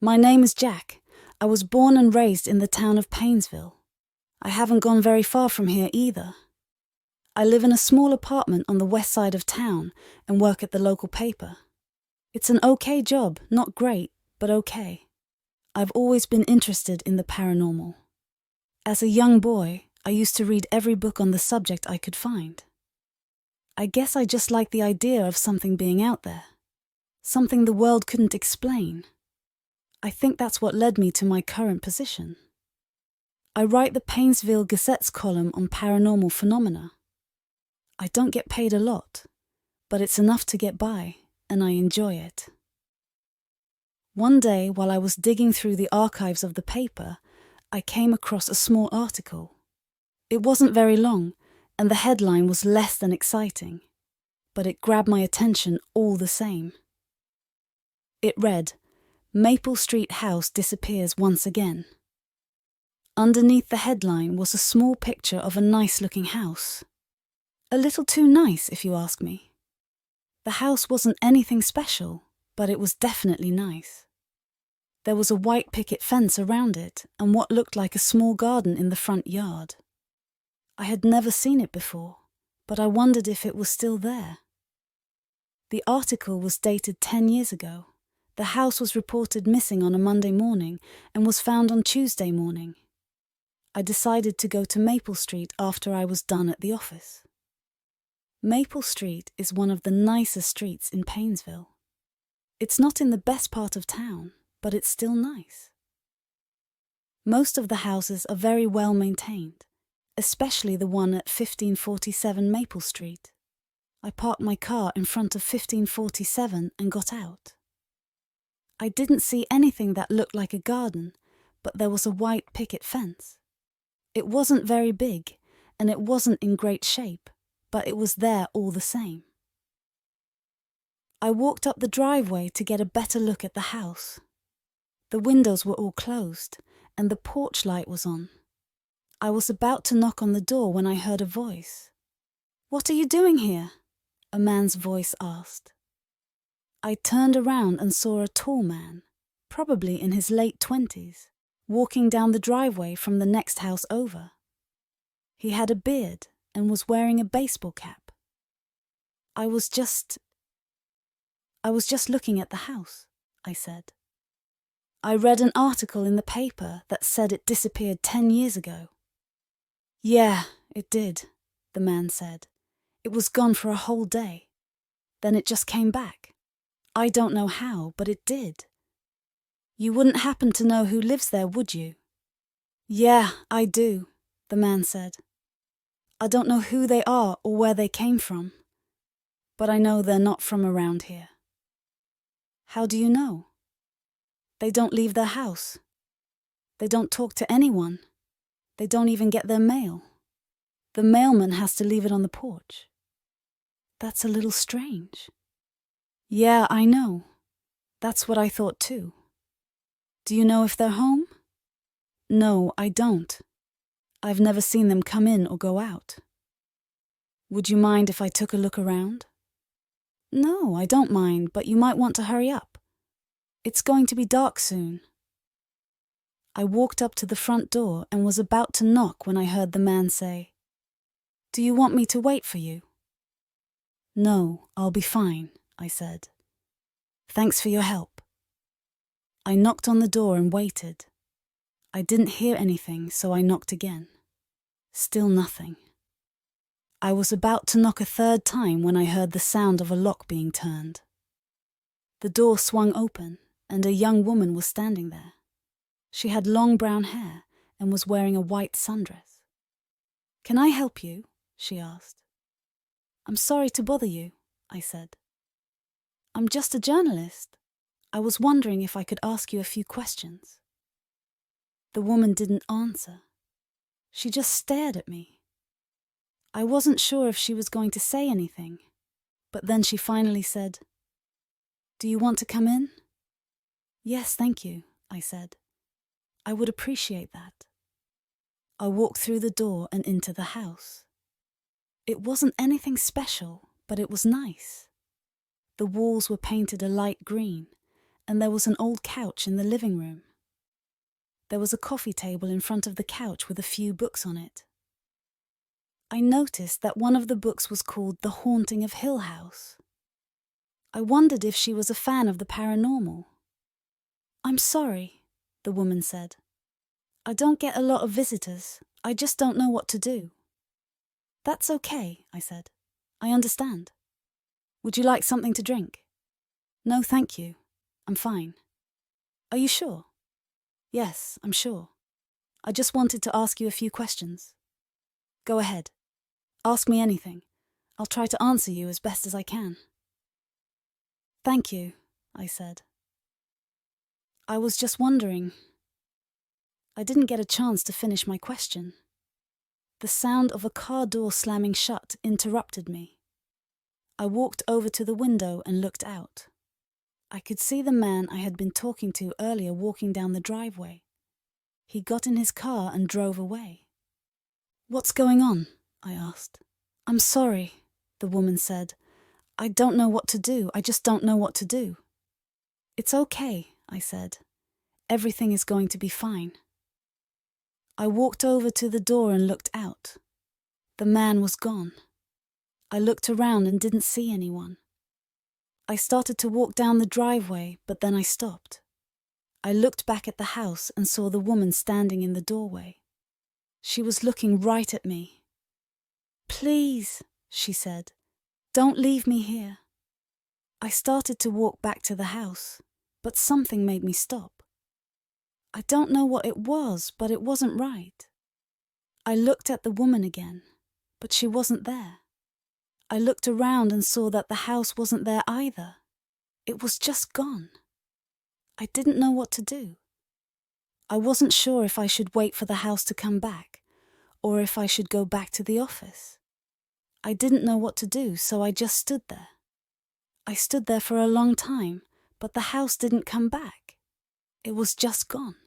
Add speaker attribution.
Speaker 1: My name is Jack. I was born and raised in the town of Painesville. I haven't gone very far from here either. I live in a small apartment on the west side of town and work at the local paper. It's an okay job, not great, but okay. I've always been interested in the paranormal. As a young boy, I used to read every book on the subject I could find. I guess I just like the idea of something being out there, something the world couldn't explain. I think that's what led me to my current position. I write the Painesville Gazette's column on paranormal phenomena. I don't get paid a lot, but it's enough to get by, and I enjoy it. One day, while I was digging through the archives of the paper, I came across a small article. It wasn't very long, and the headline was less than exciting, but it grabbed my attention all the same. It read, "Maple Street house disappears once again." Underneath the headline was a small picture of a nice-looking house. A little too nice, if you ask me. The house wasn't anything special, but it was definitely nice. There was a white picket fence around it and what looked like a small garden in the front yard. I had never seen it before, but I wondered if it was still there. The article was dated 10 years ago. The house was reported missing on a Monday morning and was found on Tuesday morning. I decided to go to Maple Street after I was done at the office. Maple Street is one of the nicer streets in Painesville. It's not in the best part of town, but it's still nice. Most of the houses are very well maintained, especially the one at 1547 Maple Street. I parked my car in front of 1547 and got out. I didn't see anything that looked like a garden, but there was a white picket fence. It wasn't very big, and it wasn't in great shape, but it was there all the same. I walked up the driveway to get a better look at the house. The windows were all closed, and the porch light was on. I was about to knock on the door when I heard a voice. "What are you doing here?" a man's voice asked. I turned around and saw a tall man, probably in his late 20s, walking down the driveway from the next house over. He had a beard and was wearing a baseball cap. I was just looking at the house, I said. I read an article in the paper that said it disappeared 10 years ago. "Yeah, it did," the man said. "It was gone for a whole day. Then it just came back. I don't know how, but it did. You wouldn't happen to know who lives there, would you?" "Yeah, I do," the man said. "I don't know who they are or where they came from, but I know they're not from around here." "How do you know?" "They don't leave their house. They don't talk to anyone. They don't even get their mail. The mailman has to leave it on the porch." "That's a little strange." "Yeah, I know. That's what I thought too." "Do you know if they're home?" "No, I don't. I've never seen them come in or go out." "Would you mind if I took a look around?" "No, I don't mind, but you might want to hurry up. It's going to be dark soon." I walked up to the front door and was about to knock when I heard the man say, "Do you want me to wait for you?" "No, I'll be fine," I said. "Thanks for your help." I knocked on the door and waited. I didn't hear anything, so I knocked again. Still nothing. I was about to knock a third time when I heard the sound of a lock being turned. The door swung open, and a young woman was standing there. She had long brown hair and was wearing a white sundress. "Can I help you?" she asked. "I'm sorry to bother you," I said. "I'm just a journalist. I was wondering if I could ask you a few questions." The woman didn't answer. She just stared at me. I wasn't sure if she was going to say anything, but then she finally said, "Do you want to come in?" "Yes, thank you," I said. "I would appreciate that." I walked through the door and into the house. It wasn't anything special, but it was nice. The walls were painted a light green, and there was an old couch in the living room. There was a coffee table in front of the couch with a few books on it. I noticed that one of the books was called The Haunting of Hill House. I wondered if she was a fan of the paranormal. "I'm sorry," the woman said. "I don't get a lot of visitors. I just don't know what to do." "That's okay," I said. "I understand. Would you like something to drink?" "No, thank you. I'm fine." "Are you sure?" "Yes, I'm sure. I just wanted to ask you a few questions." "Go ahead. Ask me anything. I'll try to answer you as best as I can." "Thank you," I said. "I was just wondering." I didn't get a chance to finish my question. The sound of a car door slamming shut interrupted me. I walked over to the window and looked out. I could see the man I had been talking to earlier walking down the driveway. He got in his car and drove away. "What's going on?" I asked. "I'm sorry," the woman said. "I don't know what to do. I just don't know what to do." "It's okay," I said. "Everything is going to be fine." I walked over to the door and looked out. The man was gone. I looked around and didn't see anyone. I started to walk down the driveway, but then I stopped. I looked back at the house and saw the woman standing in the doorway. She was looking right at me. "Please," she said, "don't leave me here." I started to walk back to the house, but something made me stop. I don't know what it was, but it wasn't right. I looked at the woman again, but she wasn't there. I looked around and saw that the house wasn't there either. It was just gone. I didn't know what to do. I wasn't sure if I should wait for the house to come back, or if I should go back to the office. I didn't know what to do, so I just stood there. I stood there for a long time, but the house didn't come back. It was just gone.